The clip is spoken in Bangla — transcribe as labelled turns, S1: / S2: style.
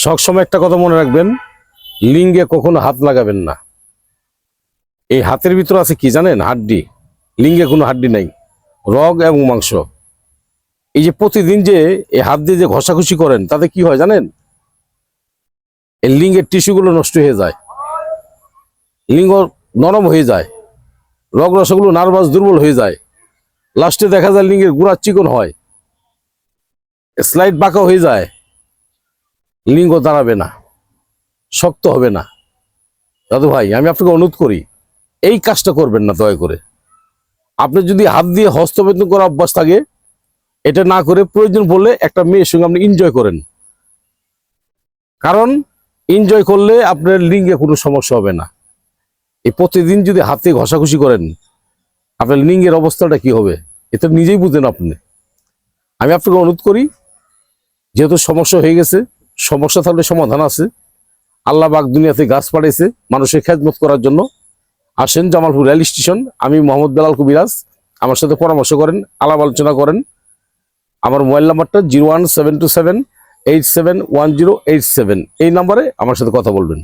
S1: সবসময় একটা কথা মনে রাখবেন, লিঙ্গে কখনো হাত লাগাবেন না। এই হাতের ভিতরে আছে কি জানেন? হাড্ডি। লিঙ্গে কোনো হাড্ডি নাই, রগ এবং মাংস। এই যে প্রতিদিন যে এই হাত দিয়ে যে ঘষাঘষি করেন, তাতে কি হয় জানেন? এই লিঙ্গের টিস্যুগুলো নষ্ট হয়ে যায়, লিঙ্গ নরম হয়ে যায়, রগ রসগুলো নার্ভাস দুর্বল হয়ে যায়। লাস্টে দেখা যায় লিঙ্গের গুড়া চিকন হয়, স্লাইড বাঁকা হয়ে যায়, লিঙ্গ দাঁড়াবে না, শক্ত হবে না। দাদু ভাই, আমি আপনাকে অনুরোধ করি, এই কাজটা করবেন না দয়া করে। আপনি যদি হাত দিয়ে হস্তবেদন করার অভ্যাস থাকে, এটা না করে প্রয়োজন পড়লে একটা মেয়ের সঙ্গে আপনি এনজয় করেন। কারণ এনজয় করলে আপনার লিঙ্গে কোনো সমস্যা হবে না। এই প্রতিদিন যদি হাতে ঘষাঘষি করেন, আপনার লিঙ্গের অবস্থাটা কি হবে এটা নিজেই বুঝেন আপনি। আমি আপনাকে অনুরোধ করি, যেহেতু সমস্যা হয়ে গেছে, সমস্যা থাকলে সমাধান আছে। আল্লাহ পাক দুনিয়াতে গাছ পাঠিয়েছে মানুষের খেদমত করার জন্য। আসেন জামালপুর রেল স্টেশন, আমি মোহাম্মদ বেলাল কবিরাজ। আমার সাথে পরামর্শ করেন, আলাপ আলোচনা করেন। আমার মোবাইল নাম্বারটা 01727871087। এই নাম্বারে আমার সাথে কথা বলবেন।